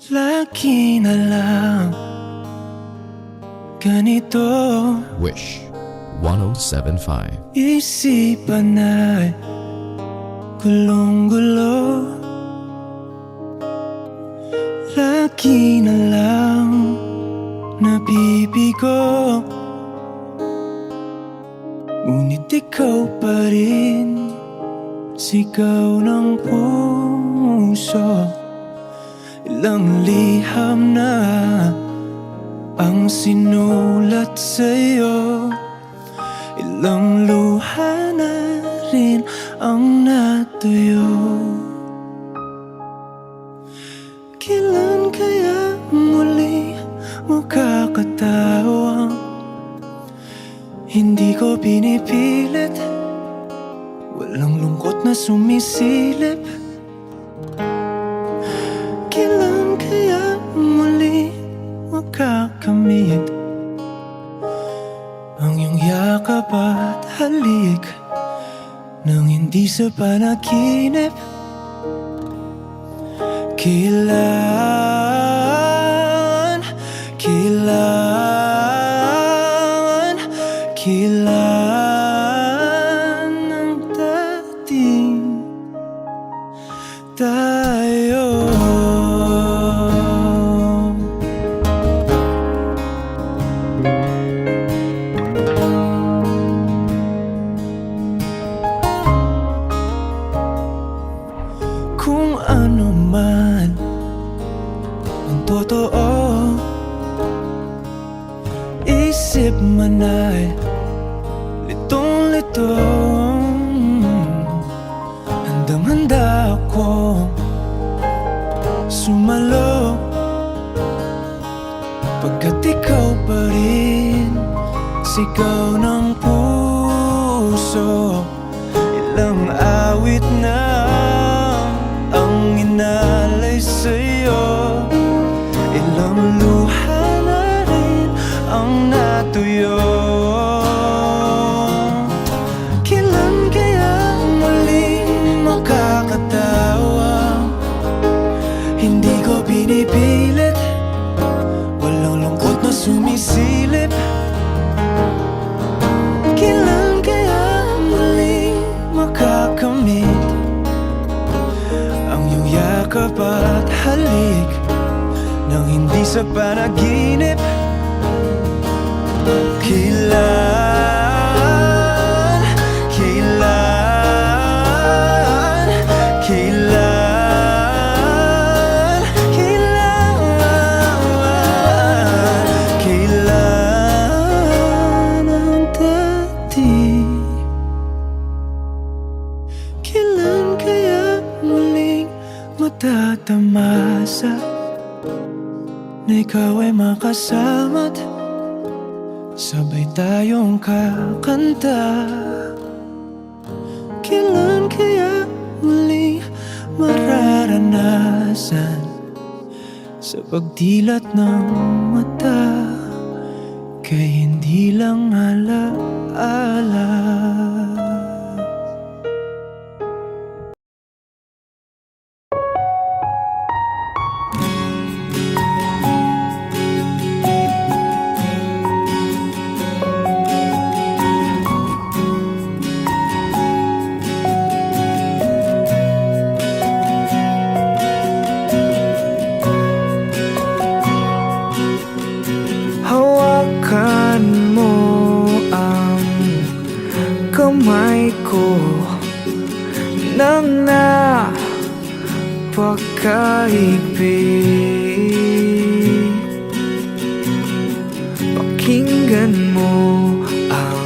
Lagi na lang ganito. Wish 1075. Isipan ay gulong-gulo. Lagi na lang nabibigo, ngunit ikaw pa rin, sigaw ng puso. Ilang liham na ang sinulat sa'yo, ilang luha na rin ang natuyo. Kailan kaya muli makakatawang hindi ko pinipilit, walang lungkot na sumisilip? Kailan kaya muli makakamit ang iyong yakap at halik nang hindi sa panaginip? Kailan, kailan, kailan ang dating tayo? Kung ano man ang totoo, isip man ay litong-litong, handang-handa akong sumalo, pagkat ikaw pa rin, sigaw ng puso. Ilang awit na ang inalay sa'yo, ilang luha na rin ang natuyo. Kailan kaya muling makakatawa? Hindi ko pinipilit, walang lungkot na sumisilip. Kailan kaya muling makakamit ang iyong yakap at halik nang hindi sa panaginip? Kailan, kailan, kailan, kailan, kailan ang dating? Kailan kaya muling matatamasa na ikaw ay makasama't sabay tayong kakanta? Kailan kaya muling mararanasan sa pagdilat ng mata kay hindi lang alaala? Hawakan mo ang kamay ko nang napakaibig. Pakinggan mo ang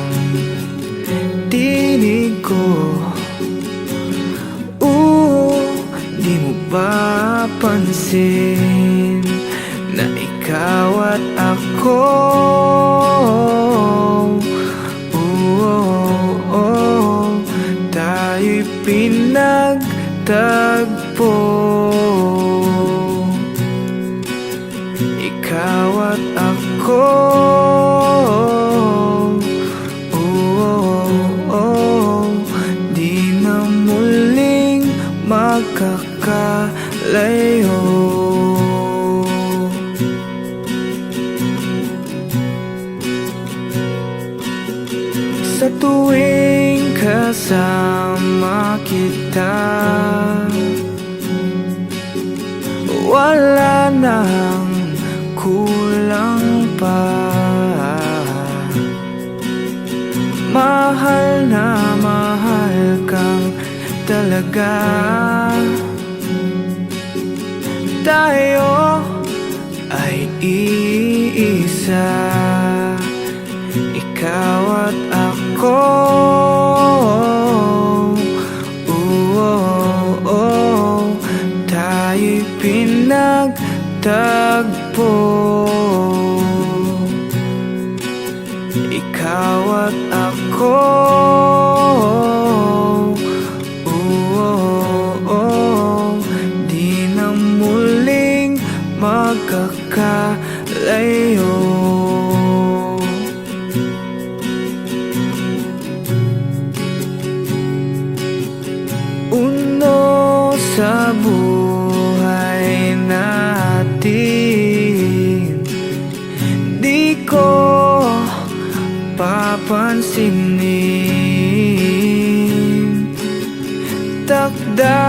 tinig ko. Di mo ba pansin na ikaw at ako, tayo'y pinagtagpo? Ikaw at ako, di na muling magkakalayo. kasama kita. Wala nang kulang pa. Mahal na mahal kang talaga. Tayo ay iisa, ikaw at ako. Tayo'y pinagtagpo. Ikaw at ako. Di na muling magkakalayo. Uno sa buhay natin, di ko papansinin. Takda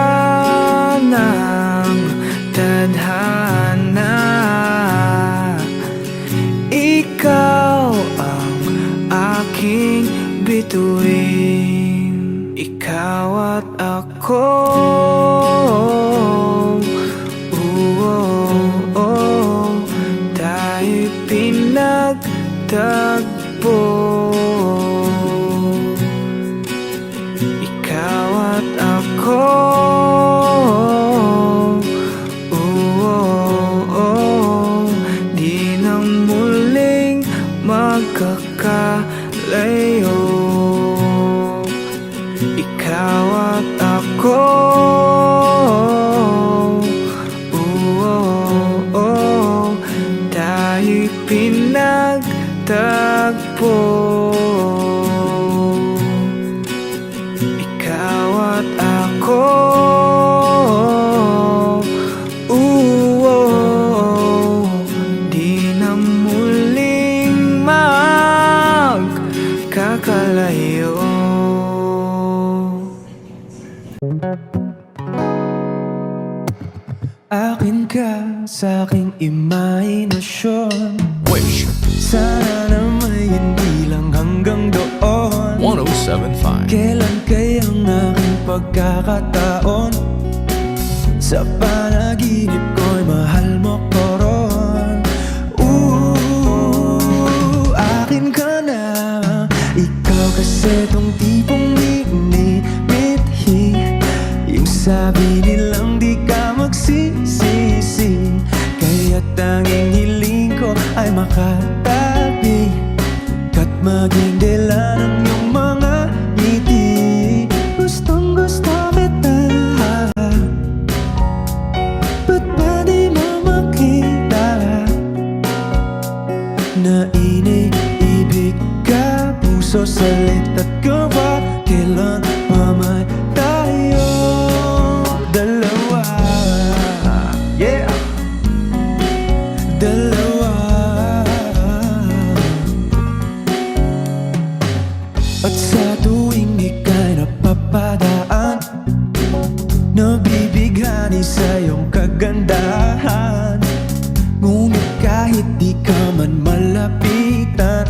ng tadhana, ikaw ang aking bituin. Ikaw at ako. Tayo'y pinagtagpo. Ikaw at ako. Di na muling magkakalayo. Ikaw at ako. Tayo'y pinagtagpo. Ikaw at ako. Di na muling magkakalayo. Akin ka sa aking imahinasyon. Wish Sana na may hindi lang hanggang doon. 1075. Kailan kayang aking pagkakataon? Sa panaginip ko'y mahal mo ko ron. Akin ka na. Ikaw kasi tong tipong minimithi. Yung sabi nilang di ka magsisisi. Kaya tanging hiling ko ay makatabi kat maging dila ng iyong mga ngiti. Gustong gusto kita, ba't ba di mo makita na iniibig ka? Puso, salit at gawa, kailan pa may tayo dalawa. Yeah, dalawa. At sa tuwing ika'y napapadaan, nabibighani sa iyong kagandahan. Ngunit kahit di ka man malapitan,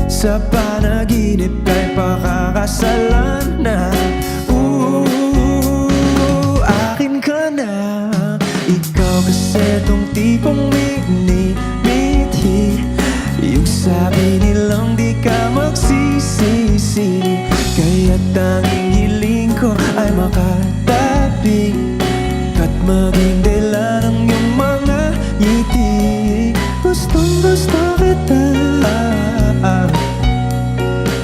sa panaginip ka'y pakakasalan na. Akin ka na. Ikaw kasi tong tipong minimithi. Yung sabi nilang di ka magsisisi. Kaya tanging hiling ko ay makatabi kat maging dila ng iyong mga ngiti. Gustong gusto kita,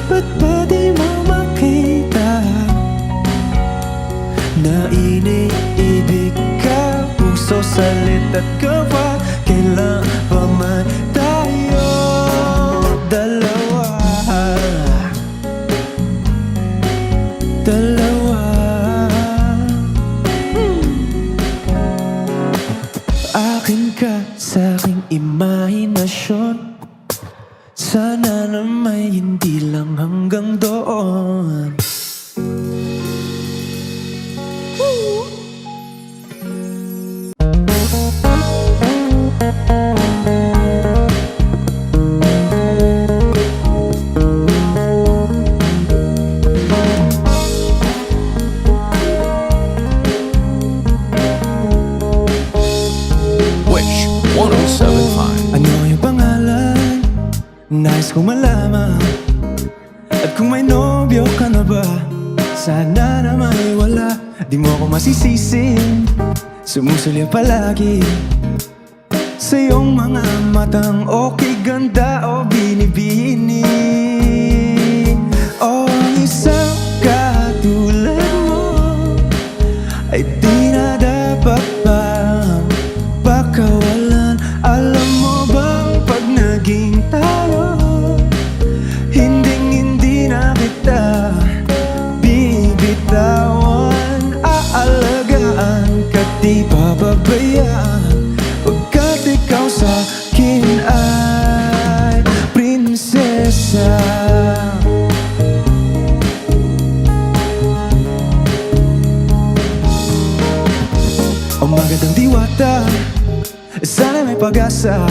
ba't ba di mo makita na iniibig ka? Puso, salit at gawa, kailan pa man tayo dalawa. Dalawa. Akin ka sa aking imahinasyon. Sana na may hindi lang hanggang doon. Nais kong malaman, at kung may nobyo ka na ba, sana na may wala. Di mo ako masisisi, sumusulya palagi sa iyong mga matang okay ganda o binibini. O ang isang katulad mo ay di na dapat pang pakawalan. Alam mo bang pag naging tayo, hindi na kita bibitawan. Aalagaan ka't di pababayaan, pagkat ikaw sa'kin ay prinsesa. O magandang diwata, sana may pag-asa.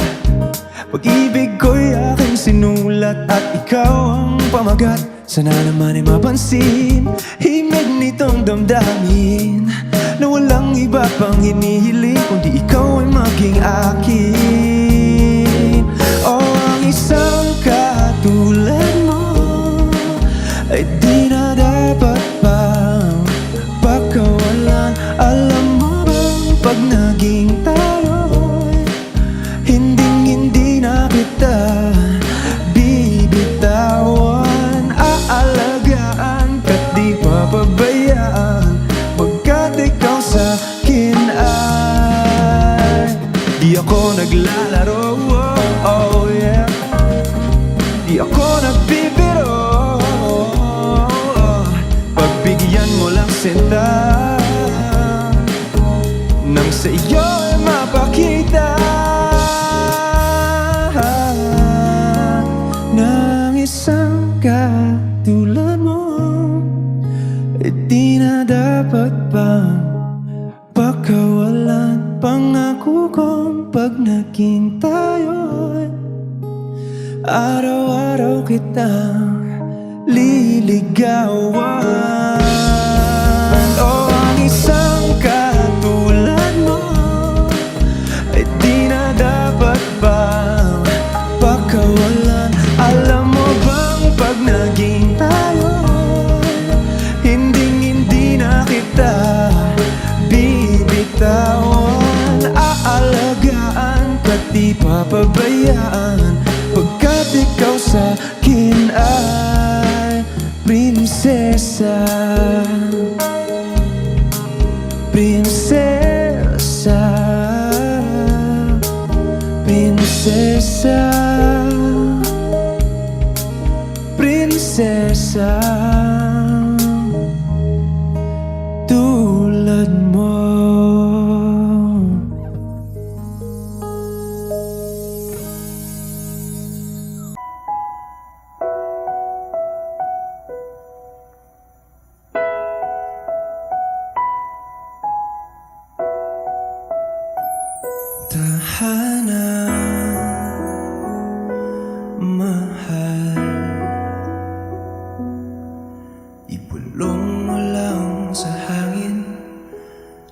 Pag-ibig ko'y aking sinulat at ikaw ang pamagat. Sana naman ay mapansin himig nitong damdamin na walang iba pang hinihiling kundi ikaw ay maging akin. O ang isang katulad mo ay di na dapat pang pakawalan. Alam mo bang pag naging tayo'y hindi na kita bibitawan. Aalagaan ka't di papabayaan, pagkat ikaw sa'kin ay di ako naglalaro. Oh yeah, di ako nagbibiro. Pagbigyan mo lang sinta nang sa iyo ay mapakita ng isang katulad mo ay di na dapat pang pakawalan. Pangako kong pag naging tayo'y araw-araw kitang liligawan. O ang isang katulad mo ay di na dapat pang pakawalan. Alam mo bang pag naging tayo, hindi na kita bibitawan. Aalagaan ka't di papabayaan, pagkat ikaw sa'kin ay prinsesa. Prinsesa, prinsesa, prinsesa tulad mo. Tahanan, mahal, ibulong mo lang sa hangin,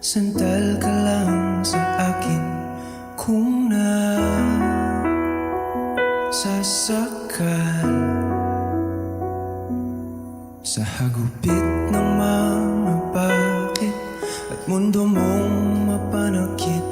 sandal ka lang sa akin. Kung nasasakal sa hagupit ng mga bakit at mundo mong mapanakit,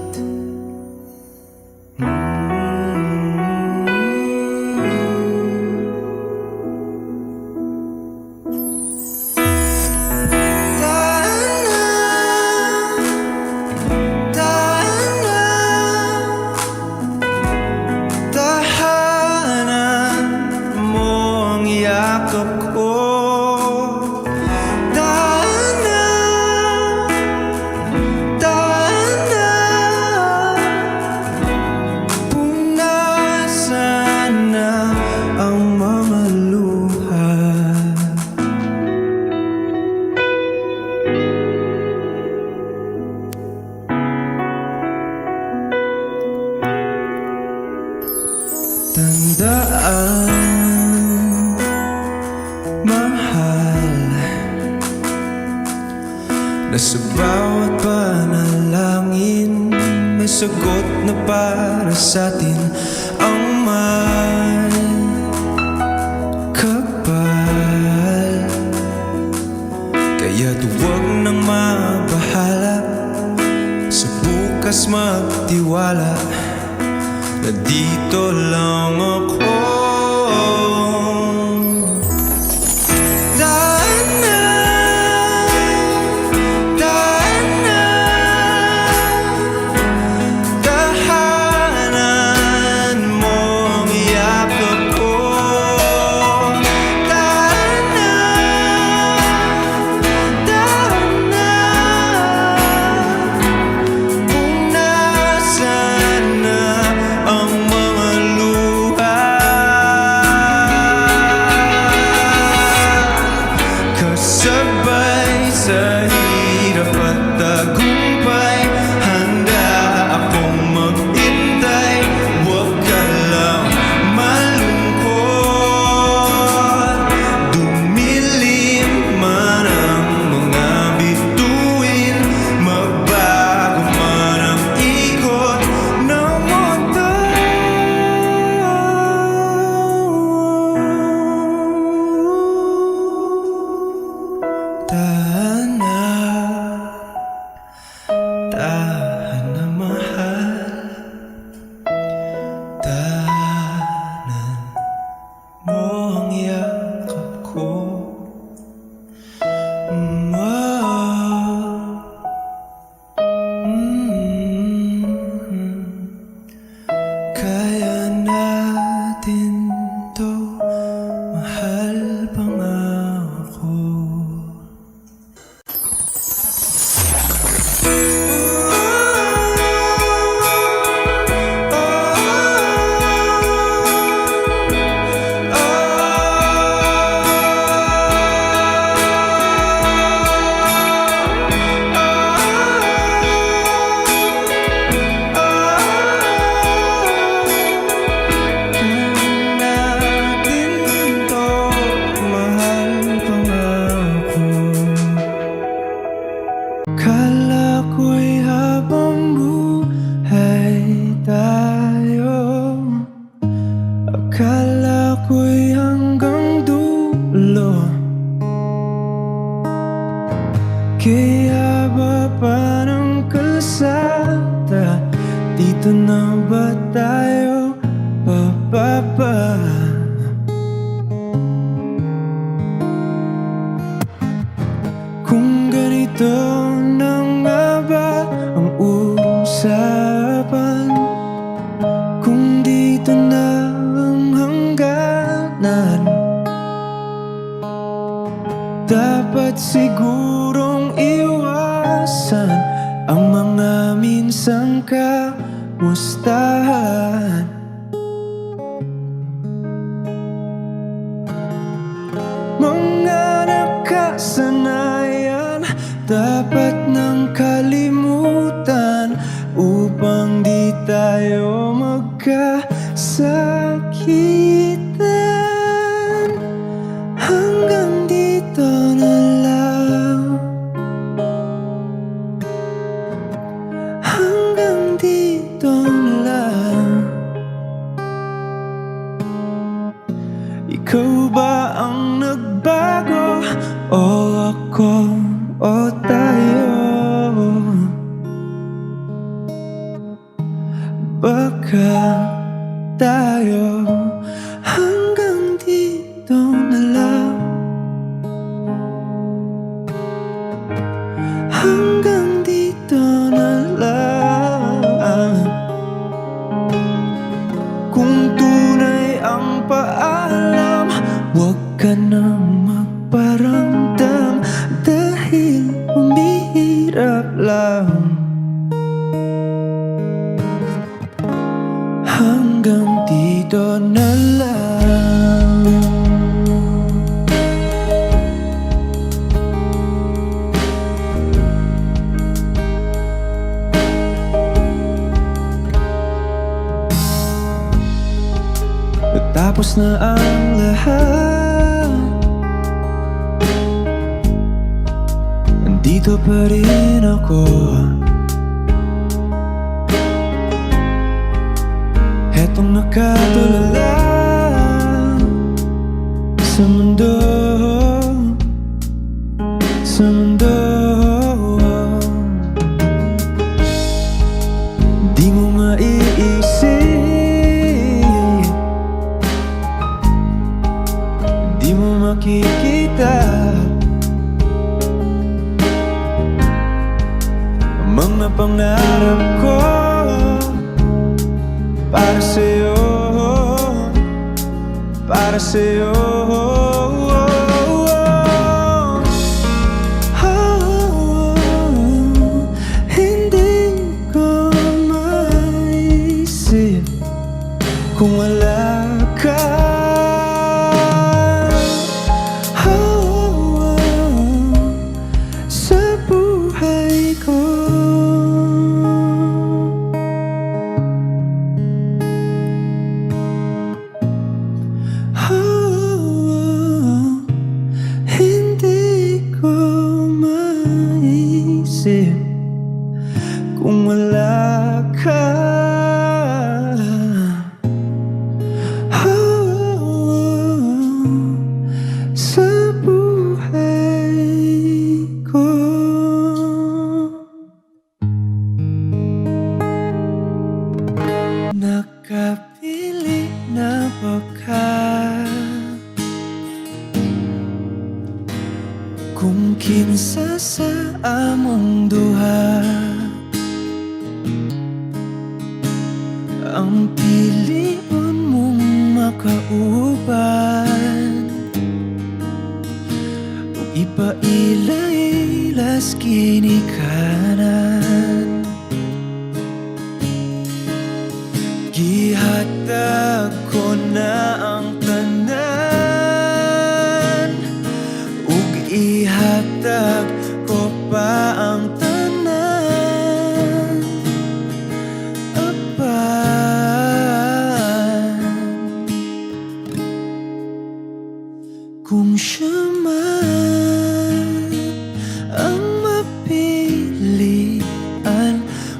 tandaan, mahal, na sa bawat panalangin may sagot na para sa'tin ang may Kaya't huwag nang mabahala, sa bukas magtiwala, na dito lang ako. Daan na, daan na, tahanan mo ang yakap ko. Daan na, daan na, kung nasaan na ang mga luha. Kasabay sa hirap at tagumpay, handa akong maghintay. Huwag ka lang malungkot, dumilim man ang mga bituin, magbago man ang ikot ng mundo. Tahan na mahal, tahanan mo ang yakap ko. Kaya natin to, mahal pangako. Kala ko'y habang buhay tayo, akala ko'y hanggang dulo. Kaya baba ng kalsada, dito na ba tayo bababa? Kung ganito na nga ba ang usapan, kung dito na ang hangganan, dapat sigurong iwasan ang mga minsang kamustahan. Mga nakasanayan dapat nang kalimutan, upang di tayo magkasakitan. Hanggang dito na lang, hanggang dito na lang. Ikaw ba ang nagbago, o ako, o tayo? Baka tayo hanggang dito na lang, hanggang dito na lang. Kung tunay ang paalam, huwag ka nang magparamdam, dahil humihirap lang. Hanggang dito na lang. Natapos na ang lahat, nandito pa rin ako. Etong nakatulala sa mundo, sa mundo. sa'yo. Hindi ko maisip kung wala ka. Sa buhay ko. Hindi ko maisip kung wala ka. Sa buhay ko. Nakapili na ba ka? Kung kinsa sa among duha ang pilion mong makauban, ug ipailailas kini kanan. Gihatag ko na ang tanan, ug ihatag ko pa ang tanan. Apan kung siya man ang mapilian,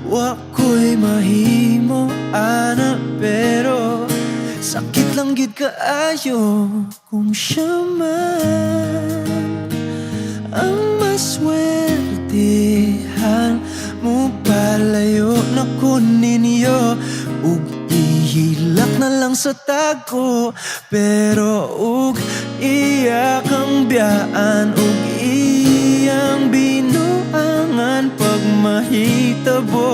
wa ko'y mahimo ana, pero sakit lang gid kaayo kung siya man ang maswertihan. Mo palayo na ko ninyo, ug ihilak na lang sa tago, pero ug iya kang biyaan, ug iyang binuangan pag mahitabo.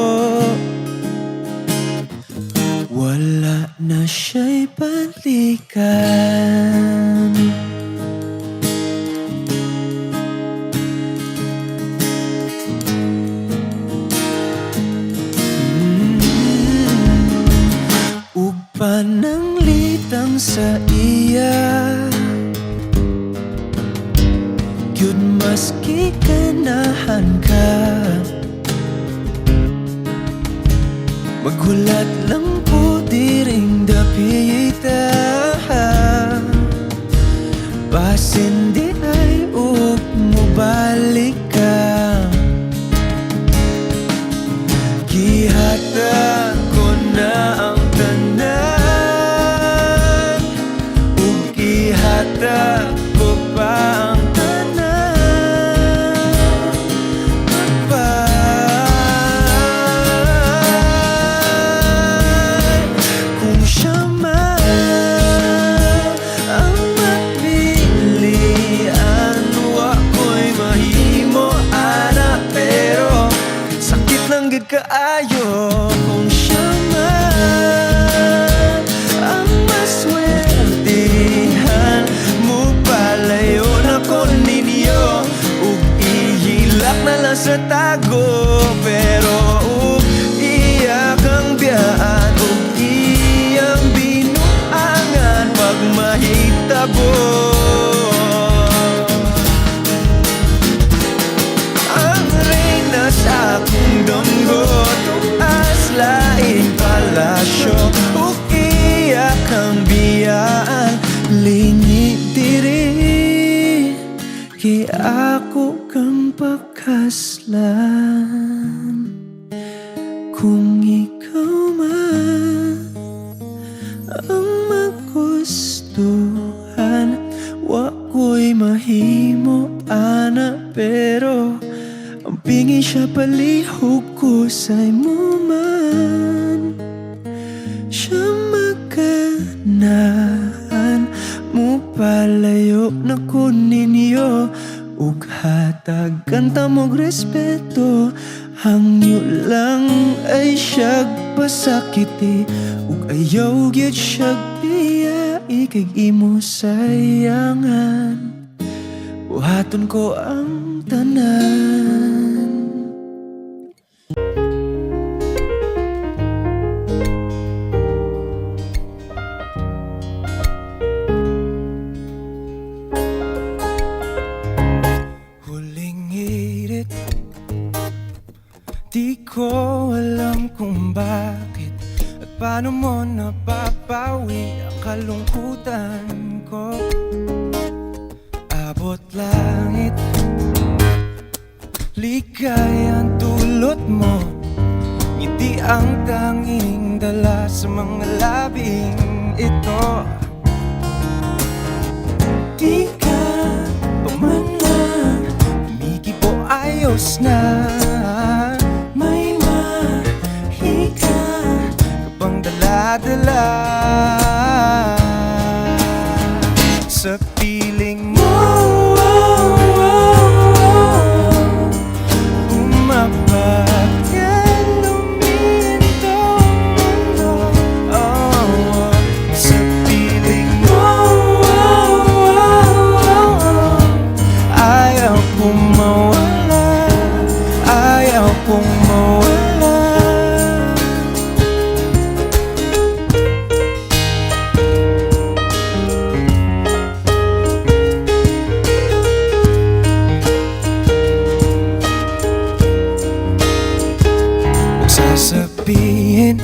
Wala na siya'y balikan. Ug pananglitang sa iya, gyud maski ganahan ka, maghulat lang po diring dapita. Basin di ay ug mobalik ka. Gihatag ko na ang tanan, ug gihatag ko pa ang tanan. Apan kung siya man ang mapilian, wa ko'y mahimo ana, pero sakit lang gid kaayo kung siya man ang maswertihan. Mo palayo na ko ninyo, ug ihilak na lang sa tago, pero ug iya kang biyaan, ug iyang binuangan pag mahitabo. Ang reyna sa akong dunggo, tuas laing palasyo, ug iya kang biyaan, lingi diri, kay ako kang pakaslan. Kung ikaw man ang magustuhan, wa ko'y mahimo ana, pero ang pingi siya palihog ko sa'y mo man. Siya maganahan, mo palayo na ko ninyo, ug hatagan ta mog respeto. Hangyo lang ay siyag pasakiti ug ayaw gyud siya biya ikay imo sayangan buhaton ko ang tanan. Huling hirit, di ko alam kung bakit at paano mo napapawi ang kalungkutan ko. Abot langit, ligayang dulot mo, ngiti ang tanging dala sa mga labing ito. Di ka pa man na kumikibo, ayos na. May mahika ka pang dala-dala sa piling mo. Umapagyan, luminto ang mundo. Sa piling mo, ayaw kong mawala, ayaw kong mawala. Sasabihin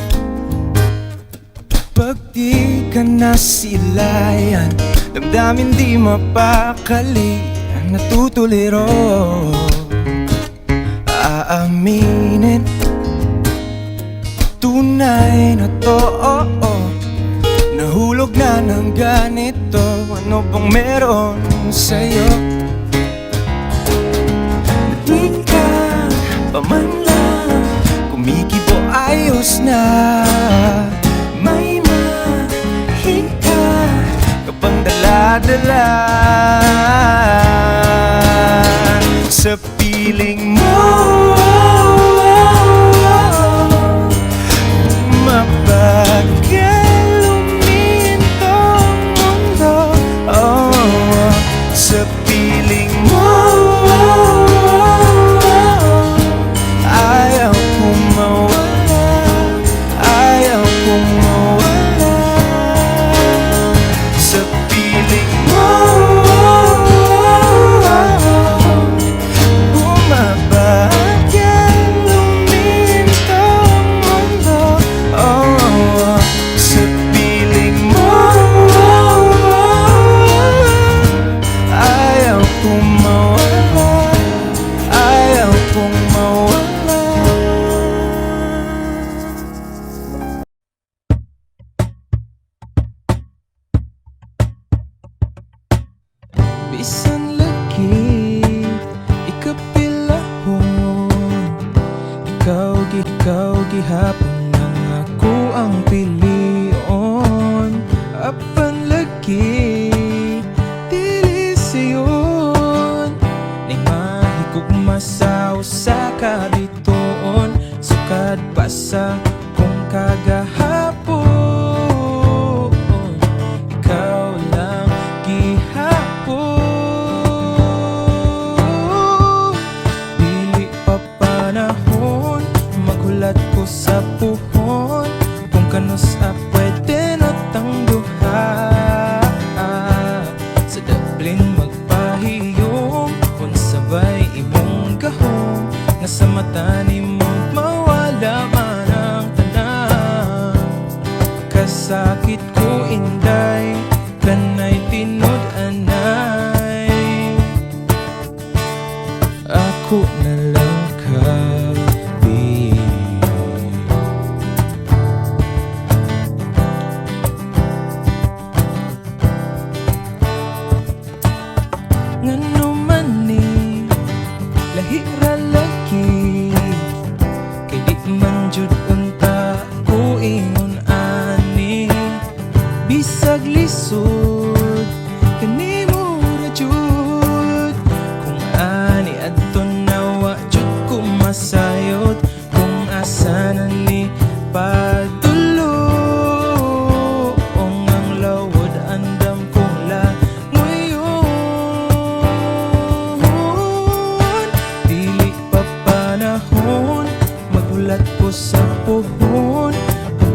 pag di ka nasilayan, damdamin di mapakali, natutuliro. Aaminin, tunay na to, nahulog na ng ganito. Ano bang meron sa'yo? Di ka pa man lang kumikibo, ayos na. May mahika ka pang dala-dala sa piling mo. Mapagyan, luminto ang mundo. Sa piling mo, ayaw kong mawala, ayaw kong mawala. Sa piling mo, bumabagyan, luminto ang mundo. Sa piling mo, ayaw kong mawala, ayaw kong mawala. Bisan lagi ikapilahon, ikaw gihapon nang ako ang pilion. Apan lagi dili sayon, ning mahigugma sa usa ka bituon, sukad pa sa kung kagahapon. Ikaw lang gihapon, dili pa panahon maghulat ko sa puhon, kung kano sa pwede na tangduha. Sa daplin magpahiyong, kung sabay imong gahom, nga sa mata nimo mawala man ang tanan. Kasakit ko inday, kanay tinud-anay, ako na lang kabi. Ngano man ni lahi ra lagi, kay di man jud unta ko ingon ani. Bisag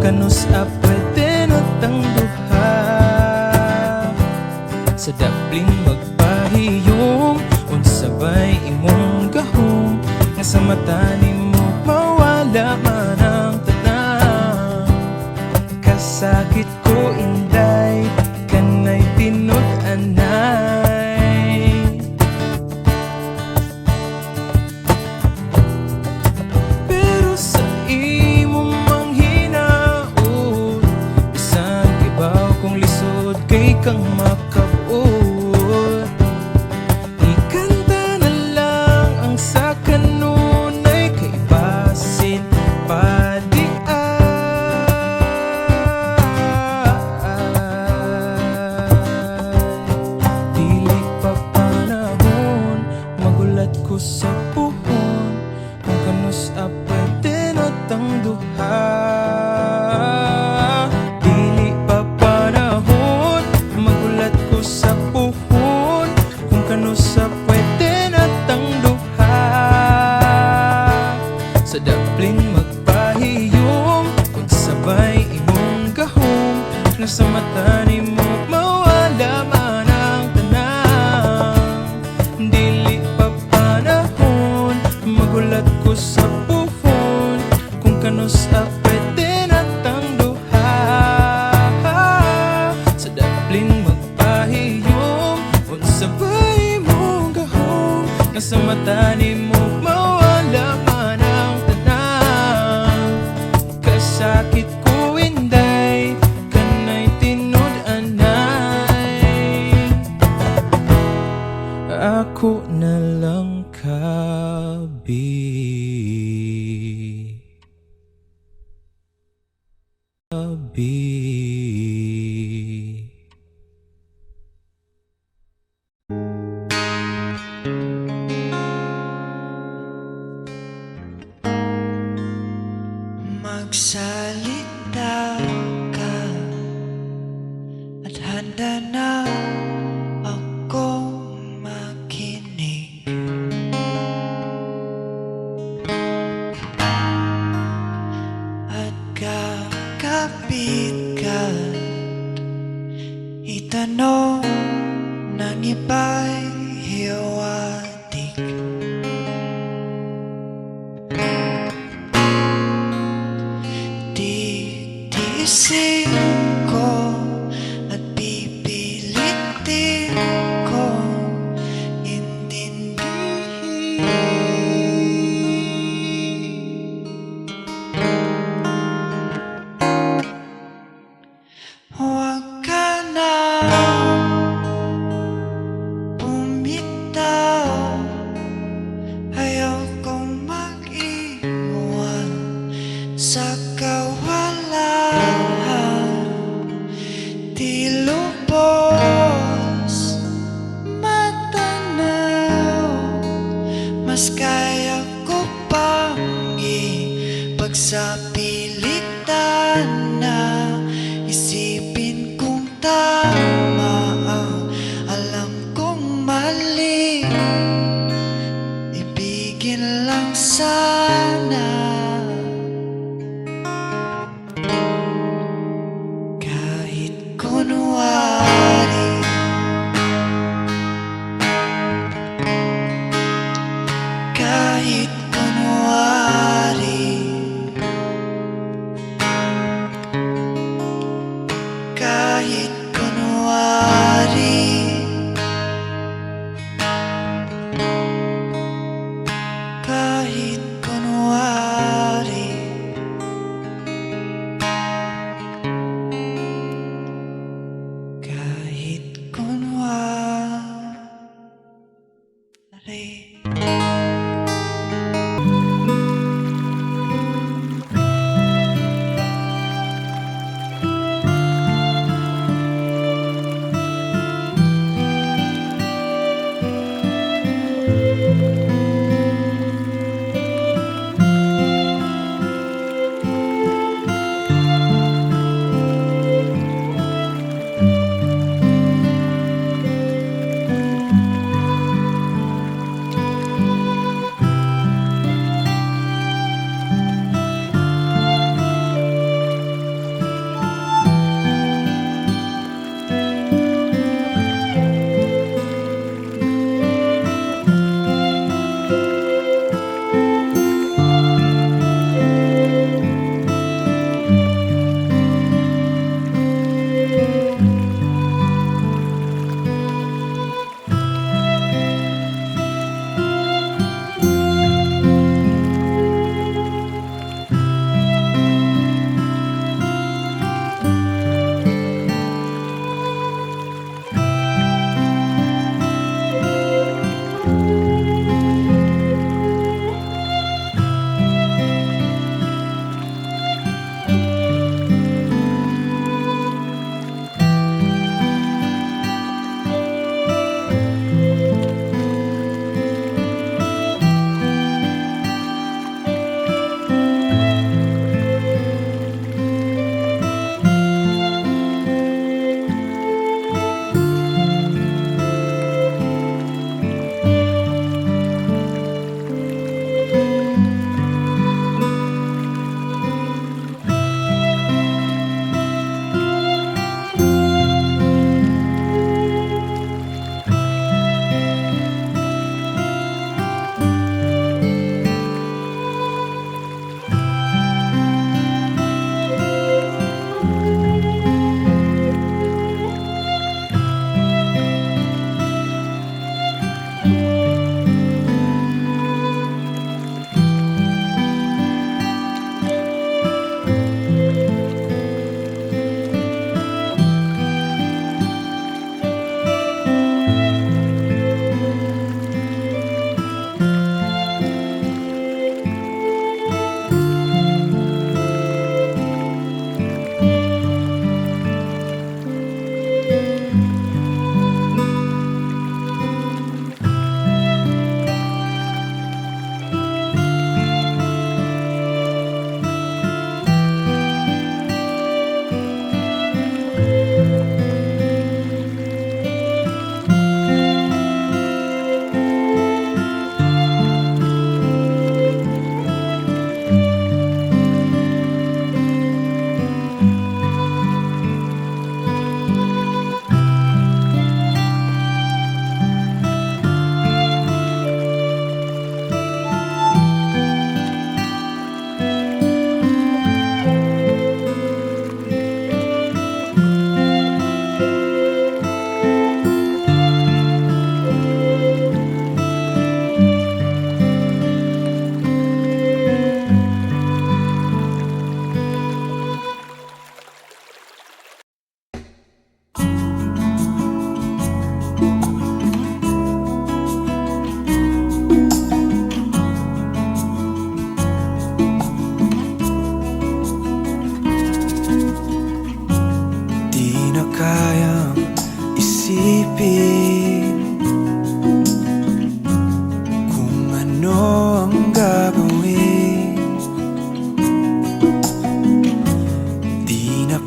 kanus pwede na tang duha sa dapling magpahiyong unsabay imong gahom nga sa mata nimo mawala man ang tanan. Kasakit ko inday kanay tinud-anay. Pero sa imong manghinaot bisan gibaw kong lisod kay kang makabuot. Ikanta na lang ang sa kanunay kay basin dili pa panahon magulat ko sa puhon kung kanus pwede na tang duha. Dili pa panahon magulat ko sa puhon kung kanus pwede na tang duha sa daplin magpahiyong kung sabay imong gahom na sa mata nimo mawala man ang tanan. Dili pa panahon magulat ko sa puhon kung kanus pwede na tang duha sa daplin magpahiyong kung sabay imong gahom na sa mata nimo mawala man ang tanan. Kasakit ko inday kanay tinud-anay. Ako na lang Magsalita ka at handa na akong makinig. At kakapit ka, itanong ng iba'y hiwatig. Titiisin ko at pipilitin ko intindihin. Huwag ka na bumitaw, ayaw kong mag-iwan sa kawalan. Di lubos matanaw, mas kaya ko pang ipagsapilitan na isipin kung tama ang alam kong mali. Ibigin lang sana kahit kunwari. Kahit kunwari. Kahit kunwari. Kahit kunwari. Kahit kunwari.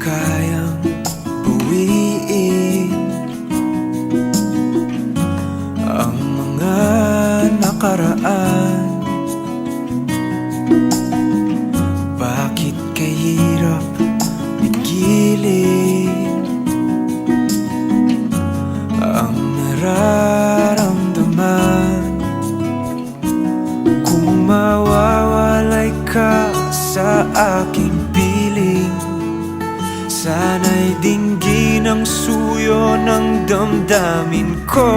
kayang bawiin ang mga nakaraan. Bakit kahirap pigilin ang nararamdaman? Kung mawawalay ka sa aking piling, sana'y dinggin ang suyo ng damdamin ko.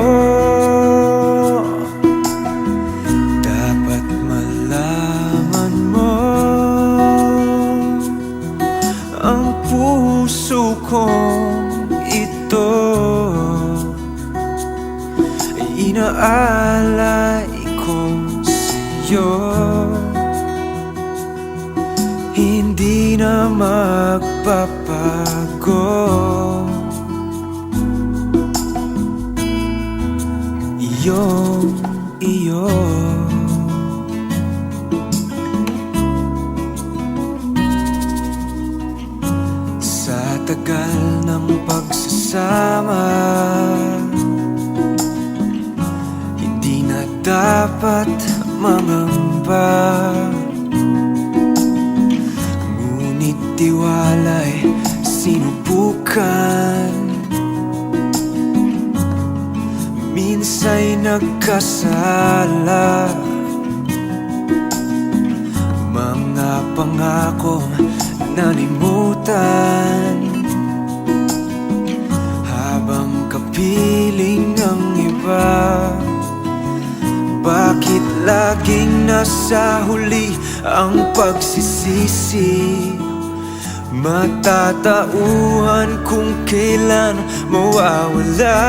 Dapat malaman mo ang puso kong ito ay inaalay ko sa'yo. Hindi na magpapago iyong iyo. Sa tagal ng pagsasama, hindi na dapat mangamba. Ngunit tiwala'y sinubukan, minsa'y nagkasala. Mga pangakong nalimutan habang kapiling ng iba. Bakit laging nasa huli ang pagsisisi? Matatauhan kung kailan mawawala.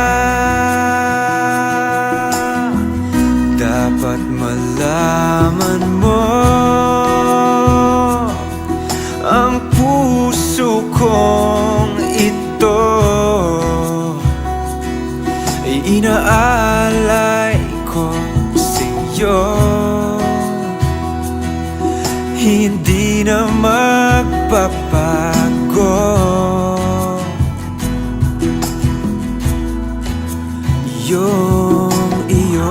Dapat malaman mo ang puso kong ito ay inaalay ko sa'yo. Hindi na magpapago iyong iyo.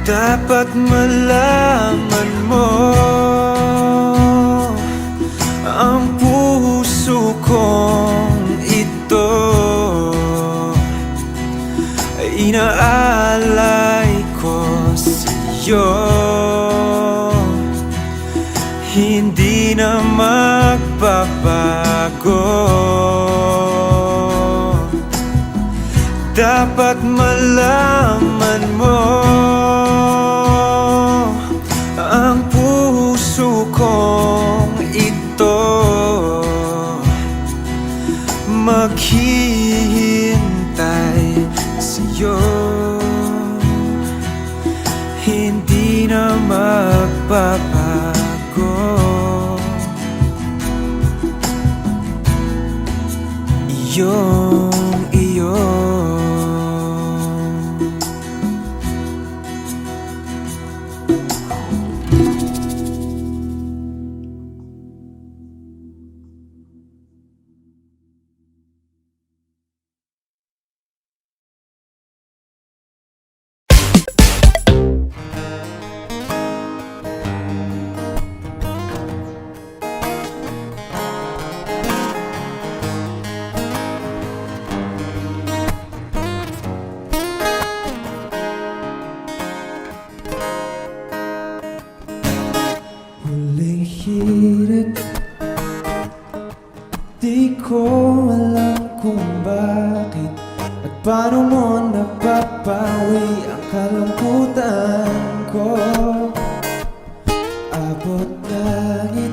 Dapat malaman mo ang puso kong ito ay inaalay ko sa'yo. Hindi na magbabago. Dapat malaman mo ang puso kong ito maghihintay sa'yo. Hindi na magbabago iyong iyo. Huling hirit, di ko alam kung bakit at paano mo napapawi ang kalamputan ko. Abot langit,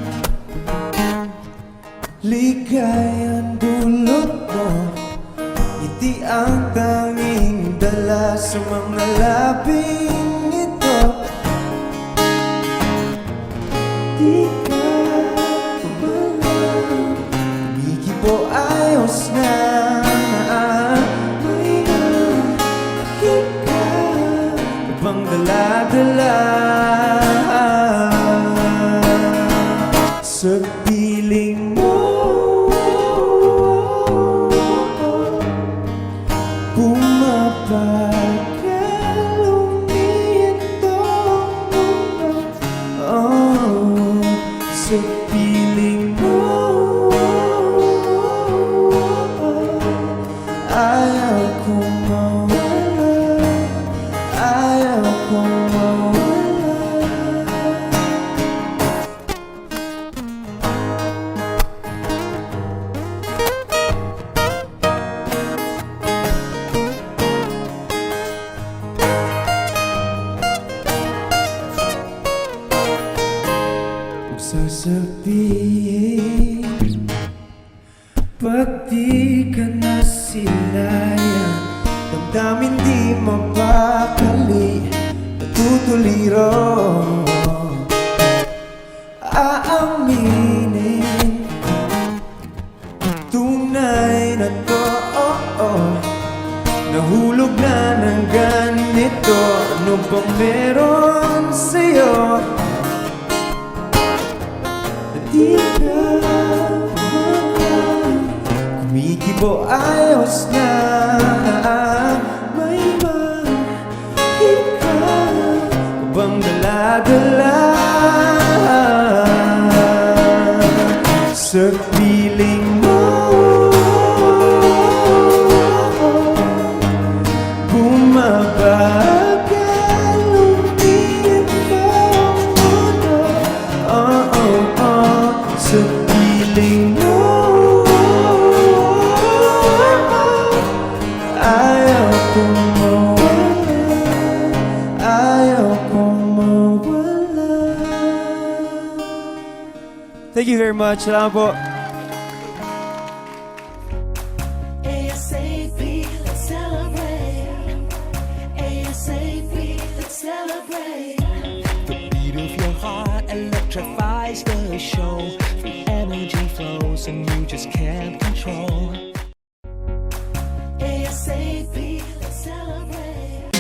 ligayang dulot mo, ngiti ang tanging dala sa mga labing ito. Di ka pabalang, umikibo ayos na Nahulog na ng ganito. Ano bang meron sa'yo? Di ka kumikibo, ayos na. May mahika bang dala-dala sa piling mo? Bumabagal umiit mo ang mundo. Sa piling mo. Ayaw kong mawala, ayaw kong mawala. Thank you very much. Salamat po. ASAP, let's celebrate. ASAP, let's celebrate. The beat of your heart electrifies the show. The energy flows and you just can't control. ASAP, let's celebrate.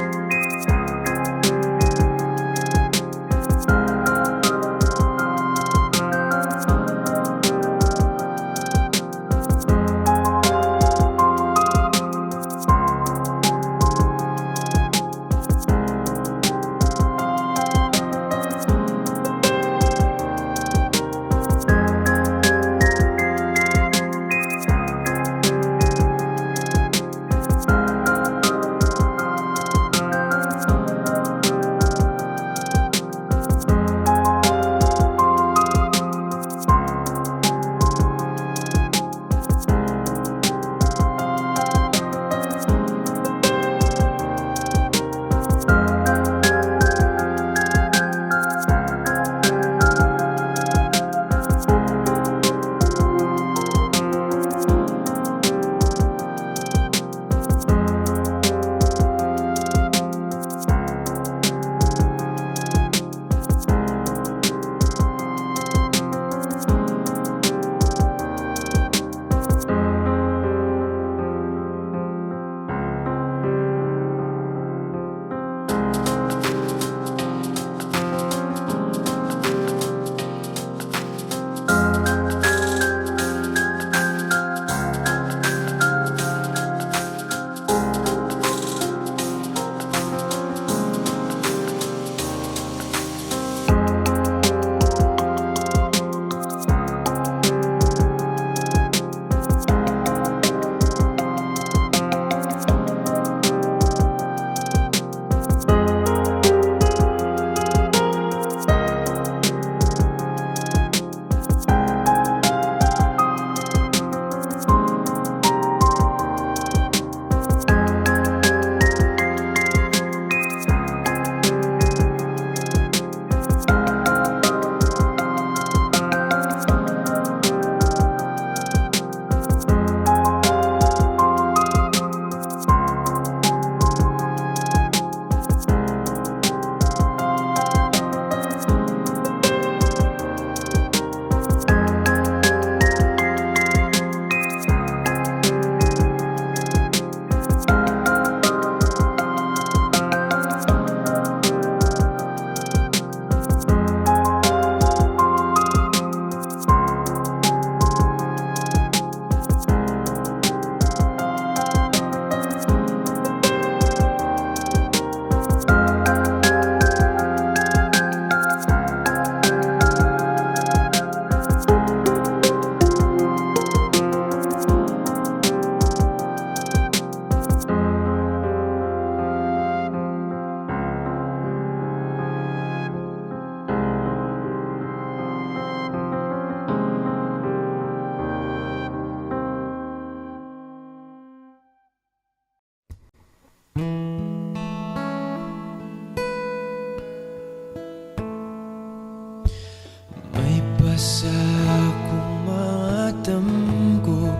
sa akong mga damgo.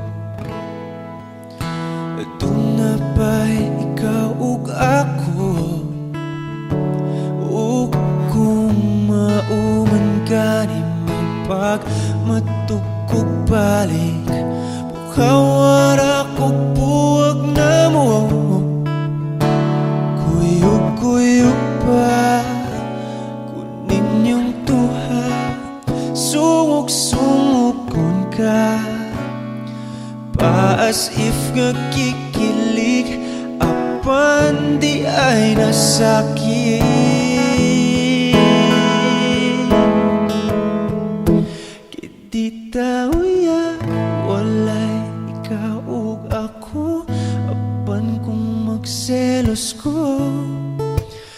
Itong napay ikaw ug ako, ug kung mauman ka ni magpagmatugkog balik, bukawara ko buwag nga kikilig apan di ay nasakit. Kiti tawya walay ikaw ug ako apan kung magselos ko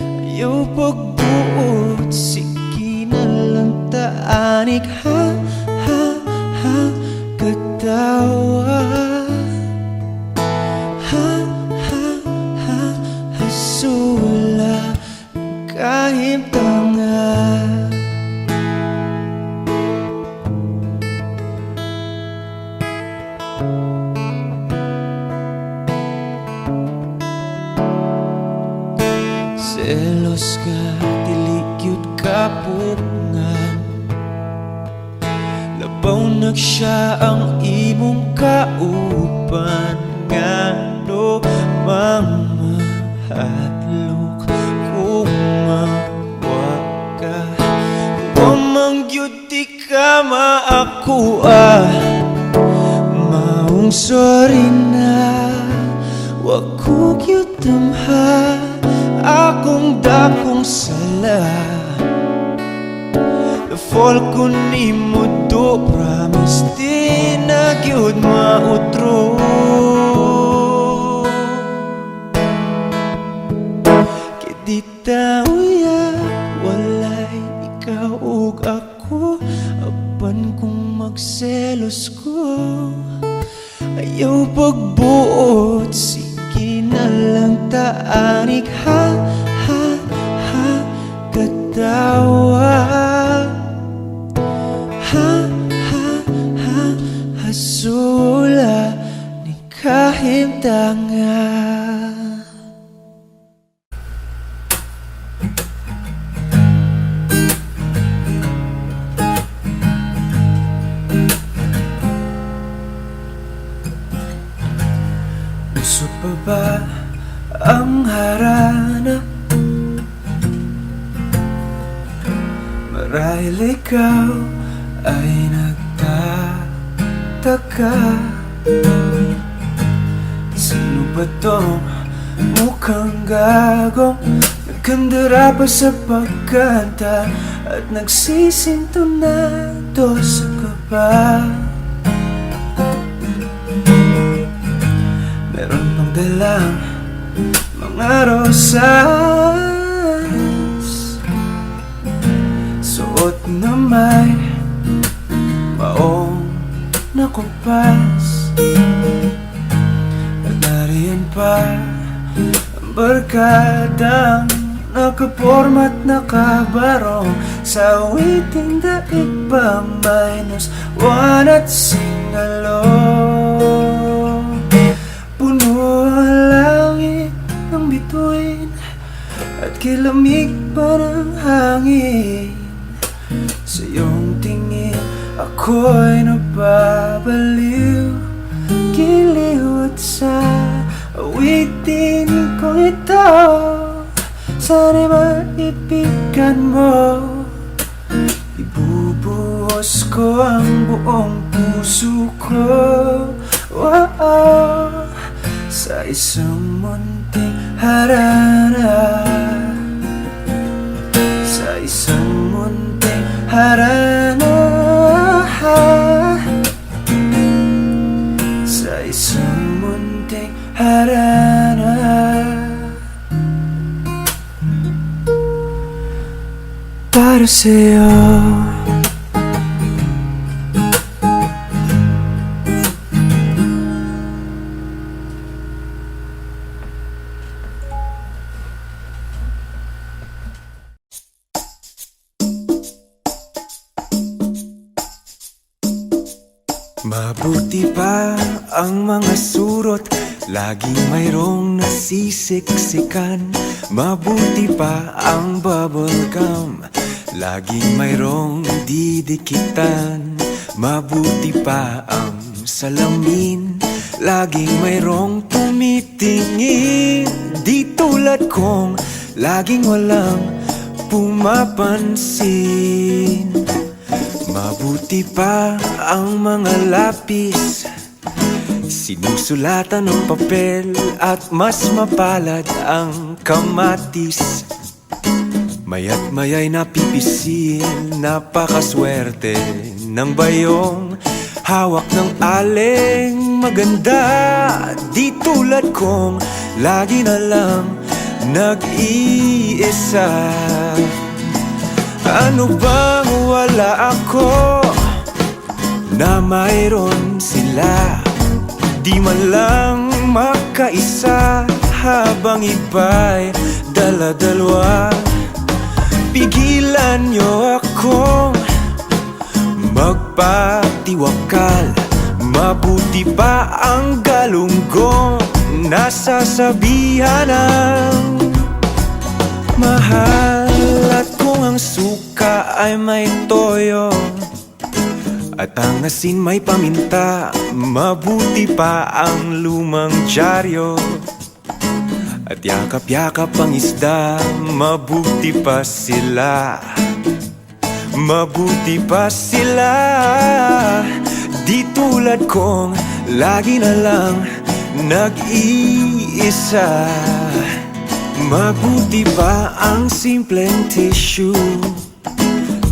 ayaw pagbuot sige na lang taanik ha ha ha katawa ha ha ha hasula kahit tanga. Selos ka, diligyot ka pungan labaw nagsya ang imong kauban ngano mamahadlok kung mawa ka wamangyod di ka maakuha maong sorry na wako gyud tamha akong dakong sala fall ko ni mo do promise di na gyud mautro kiti tawya walay ikaw ug ako apan kung magselos ko ayaw pagbuot sige na lang taanik ha ha ha katawa ha ha ha hasula ni kahimtanga. Gusto pa ba ang harana? Marahil ikaw ay nagtataka sino ba tong mukhang gagong nagkandara pa sa pagkanta at nagsisintonado sa kaba. Meron pang dalang mga rosas, suot na may maong nakupas, at nariyan pa ang barkadang nakaporma't nakabarong sa awiting daig pa minus one at singalong. Puno ang langit ng bituin at kilamig pa ng hangin. Sa iyong tingin ako'y nababaliw, giliw at sa awitin kong ito. Sana'y maibigan mo, ibubuhos ko ang buong puso ko. Wow, sa isang munting harana, sa isang munting harana, sa isang munting harana. Para sa'yo mabuti pa ang mga surot, laging mayroong nasisiksikan. Mabuti pa ang bubblegum, laging mayroong didikitan. Mabuti pa ang salamin, laging mayroong tumitingin. Di tulad kong laging walang pumapansin. Mabuti pa ang mga lapis, Sinusulatan ng papel at mas mapalad ang kamatis. Maya't maya'y napipisil, napakaswerte ng bayong hawak ng aling maganda. Di tulad kong lagi na lang nag-iisa. Ano bang wala ako na mayroon sila? Di man lang makaisa habang iba'y dala-dalawa. Pigilan niyo akong magpatiwakal. Mabuti pa ang galunggong nasasabihan ng mahal. At kung ang suka ay may toyo at ang asin may paminta, mabuti pa ang lumang dyaryo. At yakap-yakap ang isda, mabuti pa sila. Mabuti pa sila. Di tulad kong lagi na lang nag-iisa. Mabuti pa ang simpleng tissue,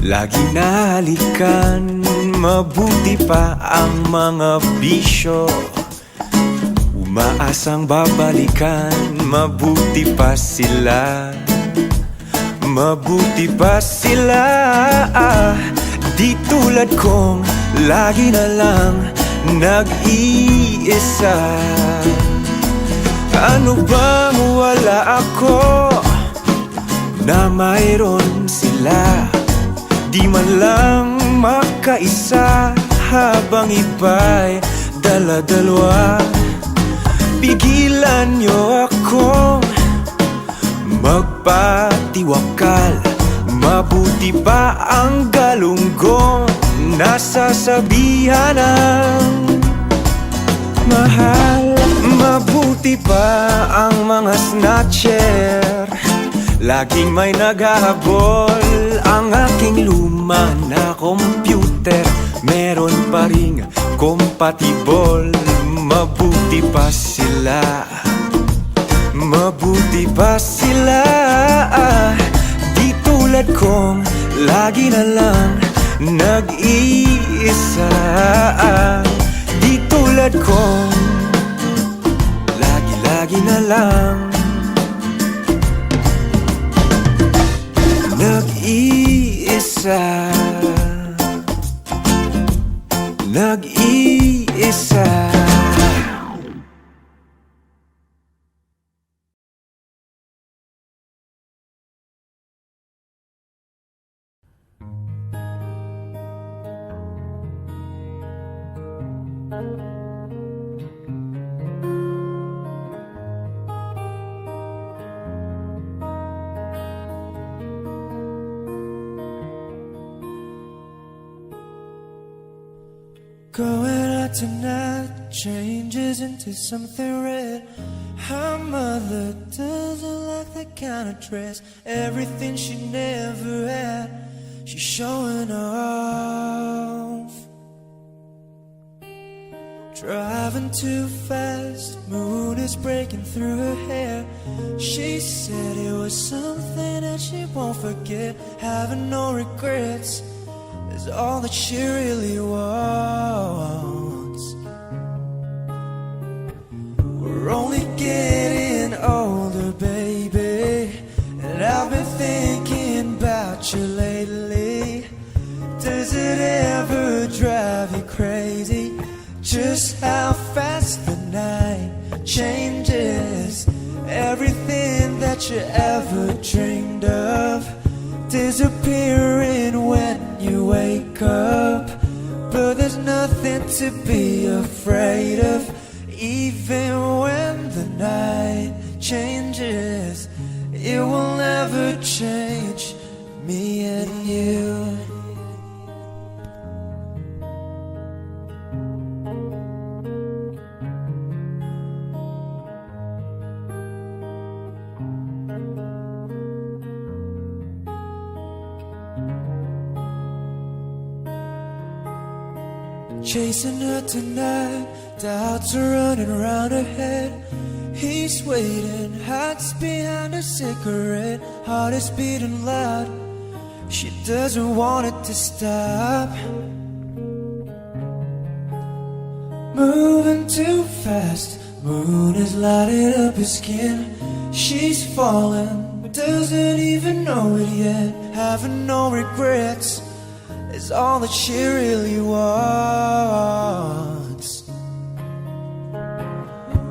lagi nahalikan. Mabuti pa ang mga bisyo, umaasang babalikan. Mabuti pa sila. Mabuti pa sila. Di tulad kong lagi na lang nag-iisa. Ano bang wala ako na mayroon sila? Di man lang makaisa habang iba'y dala-dalawa. Pigilan niyo akong magpatiwakal. Mabuti pa ang galunggong nasasabihan ng mahal. Mabuti pa ang mga snatcher, laging may naghahabol. Ang aking luma na computer, meron pa ring compatible. Mabuti pa sila. Mabuti pa sila. Di tulad kong lagi na lang nag-iisa. Di tulad kong lagi na lang nag-iisa. Nag-iisa. Going out tonight changes into something red. Her mother doesn't like that kind of dress. Everything she never had, she's showing off. Driving too fast, moon is breaking through her hair. She said it was something that she won't forget. Having no regrets is all that she really wants. We're only getting older, baby, and I've been thinking about you lately. Does it ever drive you crazy just how fast the night changes? Everything that you ever dreamed of disappearing when you wake up. But there's nothing to be afraid of. Even when the night changes, it will never change me and you. Chasing her tonight, Doubts are running around her head. He's waiting, hides behind a cigarette. Heart is beating loud. She doesn't want it to stop. Moving too fast. Moon is lighting up her skin. She's falling, doesn't even know it yet. Having no regrets is all that she really wants.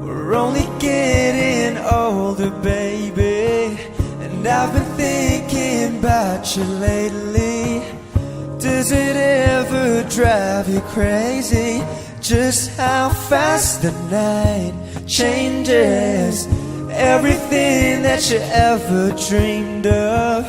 We're only getting older, baby, and I've been thinking about you lately. Does it ever drive you crazy just how fast the night changes? Everything that you ever dreamed of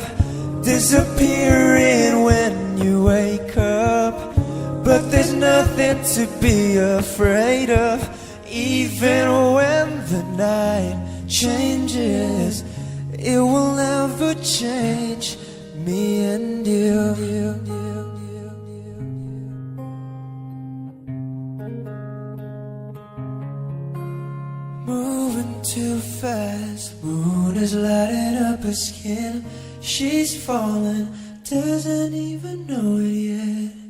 disappearing when you wake up. But there's nothing to be afraid of, even when the night changes. It will never change me and you. Moving too fast. Moon is lighting up her skin. She's falling, doesn't even know it yet.